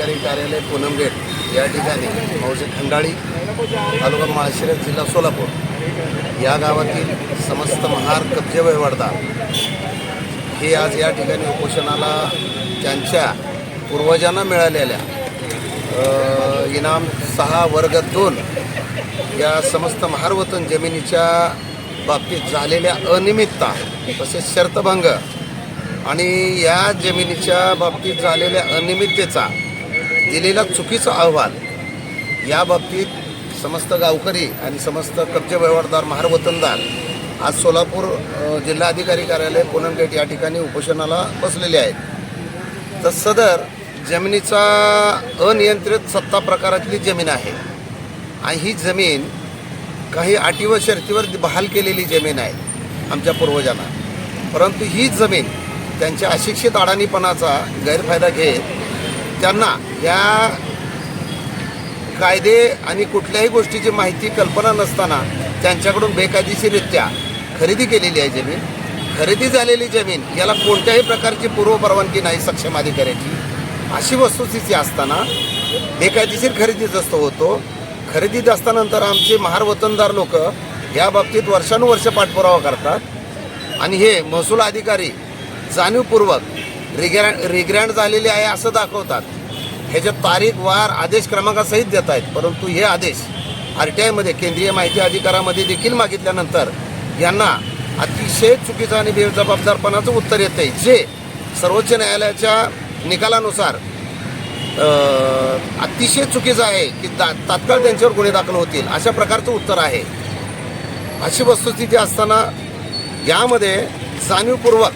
अधिकारी कार्यालय पूनम गेट या ठिकाणी मौजे खंडाळी तालुका माळशिरस जिल्हा सोलापूर या गावातील समस्त महार कब्जे वहिवाटदार हे आज या ठिकाणी उपोषणाला त्यांच्या पूर्वजांना मिळालेल्या इनाम 6 वर्ग 2 या समस्त महार वतन जमिनीच्या बाबतीत झालेल्या अनियमितता तसेच शर्तभंग आणि या जमिनीच्या बाबतीत झालेल्या अनियमिततेचा दिलेला चुकीचा अहवाल या बाबतीत समस्त गावकरी आणि समस्त कब्जे व्यवहारदार महार वतनदार आज सोलापूर जिल्हाधिकारी कार्यालय पूनम गेट या ठिकाणी उपोषणाला बसलेले आहेत। तर सदर जमिनीचा अनियंत्रित सत्ता प्रकारातली जमीन आहे आणि ही जमीन काही अटी व शर्तीवर बहाल केलेली जमीन आहे आमच्या पूर्वजांना, परंतु ही जमीन त्यांच्या अशिक्षित अडाणीपणाचा गैरफायदा घेत त्यांना या कायदे आणि कुठल्याही गोष्टीची माहिती कल्पना नसताना त्यांच्याकडून बेकायदेशीररित्या खरेदी केलेली आहे जमीन। खरेदी झालेली जमीन याला कोणत्याही प्रकारची पूर्वपरवानगी नाही सक्षम अधिकाऱ्याची, अशी वस्तुस्थिती असताना बेकायदेशीर खरेदीच असतो होतो। खरेदीत असतानंतर आमचे महार वतनदार लोक या बाबतीत वर्षानुवर्ष पाठपुरावा करतात आणि हे महसूल अधिकारी जाणीवपूर्वक रिग्रँड झालेले आहे असं दाखवतात। ह्याच्यात तारीख वार आदेश क्रमांकासहित देत आहेत, परंतु हे आदेश RTIमध्ये केंद्रीय माहिती अधिकारामध्ये देखील मागितल्यानंतर यांना अतिशय चुकीचं आणि बेजबाबदारपणाचं उत्तर येते, जे सर्वोच्च न्यायालयाच्या निकालानुसार अतिशय चुकीचं आहे की तात्काळ त्यांच्यावर गुन्हे दाखल होतील अशा प्रकारचं उत्तर आहे। अशी वस्तुस्थिती असताना यामध्ये जाणीवपूर्वक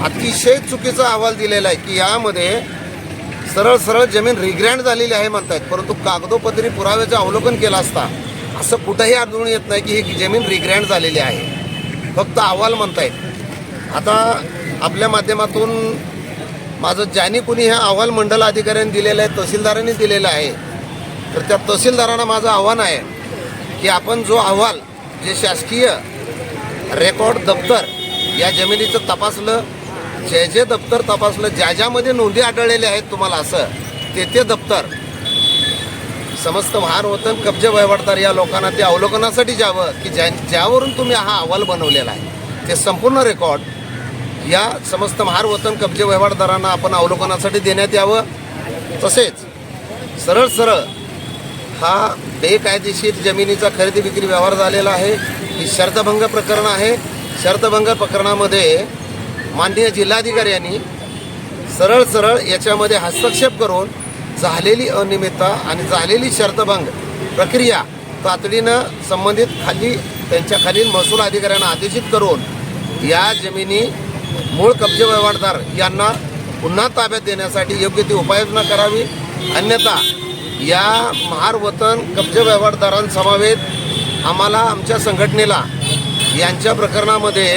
अतिशय चुकीचा अहवाल दिलेला आहे की यामध्ये सरळ जमीन रिग्रँड झालेली आहे म्हणतायत, परंतु कागदोपत्री पुराव्याचं अवलोकन केलं असता असं कुठंही आढळून येत नाही की ही जमीन रिग्रँड झालेली आहे, फक्त अहवाल म्हणतायत। आता आपल्या माध्यमातून माझं ज्यांनी कुणी हा अहवाल मंडल अधिकाऱ्यांनी दिलेला आहे, तहसीलदारांनी दिलेला आहे, तर त्या तहसीलदारांना माझं आव्हान आहे की आपण जो अहवाल जे शासकीय रेकॉर्ड दप्तर या जमिनीचं तपासलं, जे दप्तर तपासलं, ज्यामध्ये नोंदी आढळलेल्या आहेत तुम्हाला असं ते दप्तर समस्त महार वतन कब्जे वहिवाटदार या लोकांना ते अवलोकनासाठी जावं की ज्यावरून तुम्ही हा अहवाल बनवलेला आहे ते संपूर्ण रेकॉर्ड या समस्त महार वतन कब्जे वहिवाटदारांना आपण अवलोकनासाठी देण्यात यावं। तसेच सरळ हा बेकायदेशीर जमिनीचा खरेदी विक्री व्यवहार झालेला आहे, ही शर्तभंग प्रकरण आहे। शर्तभंग प्रकरणामध्ये माननीय जिल्हाधिकारी यांनी सरळ याच्यामध्ये हस्तक्षेप करून झालेली अनियमितता आणि झालेली शर्तभंग प्रक्रिया तातडीनं संबंधित त्यांच्या खालील महसूल अधिकाऱ्यांना आदेशित करून या जमिनी मूळ कब्जे वहिवाटदार यांना पुन्हा ताब्यात देण्यासाठी योग्य ती उपाययोजना करावी, अन्यथा या महार वतन कब्जे वहिवाटदारांसमवेत आम्हाला आमच्या संघटनेला यांच्या प्रकरणामध्ये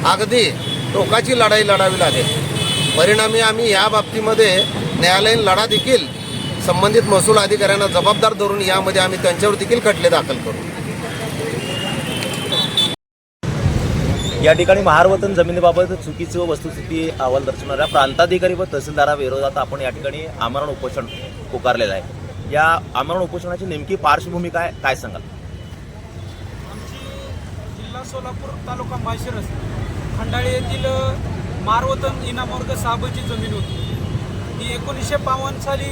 अगदी टोकाची लढाई लढावी लागेल। परिणामी आम्ही या बाबतीमध्ये न्यायालयीन लढा देखील संबंधित महसूल अधिकाऱ्यांना जबाबदार धरून यामध्ये आम्ही त्यांच्यावर देखील खटले दाखल करू। या ठिकाणी महार वतन जमिनीबाबत चुकीची व वस्तुस्थिती अहवाल दर्शवणाऱ्या प्रांताधिकारी व तहसीलदाराविरोधात आपण या ठिकाणी आमरण उपोषण पुकारलेलं आहे। या आमरण उपोषणाची नेमकी पार्श्वभूमी काय सांगाल? जिल्हा सोलापूर तालुका माळशिरस खंडाळी येथील महार वतन इनाम वर्ग 6 जमीन होती। ही 1952 साली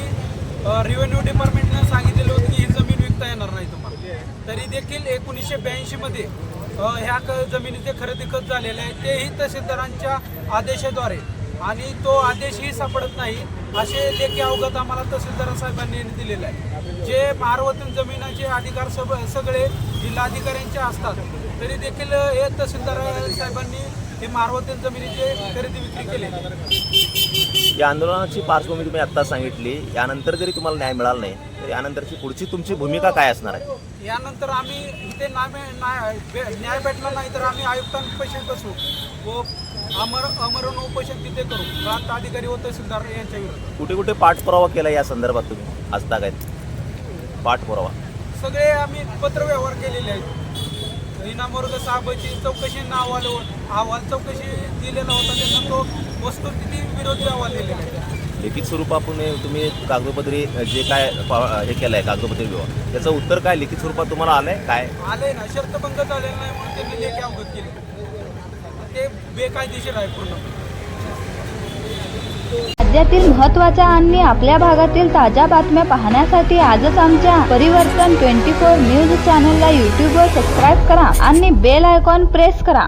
रेव्हेन्यू डिपार्टमेंटने सांगितलेलं होतं की ही जमीन विकता येणार नाही तुम्हाला, तरी देखील 1982 मध्ये ह्या जमिनीचे खरेदी खत झालेले आहे, तेही तहसीलदारांच्या आदेशाद्वारे, आणि तो आदेशही सापडत नाही असे लेखी अवगत आम्हाला तहसीलदार साहेबांनी दिलेले आहे। जे महार वतन जमिनीचे अधिकार सगळे जिल्हाधिकाऱ्यांचे असतात, तरी देखील हे तहसीलदार साहेबांनी हे महार वतन जमिनीचे खरेदी विक्री केले। या आंदोलनाची पार्श्वभूमी तुम्ही आत्ता सांगितली, यानंतर जरी तुम्हाला न्याय मिळाला नाही तर यानंतरची पुढची तुमची भूमिका काय असणार आहे? यानंतर आम्ही इथे न्याय भेटला नाही तर आम्ही आयुक्तांपाशी बसू व आमरण उपोषण तिथे करू, प्रांत अधिकारी व तहसीलदार यांच्या विरोधात। कुठे पाठपुरावा केला या संदर्भात तुम्ही आजतागायत? पाठपुरावा सगळे आम्ही पत्रव्यवहार केलेले आहेत, इनामवर्ग साहेबाची चौकशी अहवाल चौकशी दिलेला होता. त्यांना तो वस्तुस्थिती विरोधी अहवाल दिलेला आहे. लिखित स्वरूपातून तुम्ही कागदोपत्री जे काय हे केलं आहे कागदोपत्री विभाग त्याचं उत्तर काय लिखित स्वरूपात तुम्हाला आलंय काय आलंय ना, शर्तभंग झालेला नाही म्हणून त्यांनी लेखी अवगत केले. ते बेकायदेशीर आहे पूर्ण. राज्यातील महत्त्वाच्या आणि आपल्या भागातील ताज्या बातम्या पाहण्यासाठी आजच आमच्या परिवर्तन 24 न्यूज चॅनलला यूट्यूबवर सबस्क्राईब करा आणि बेल आयकॉन प्रेस करा.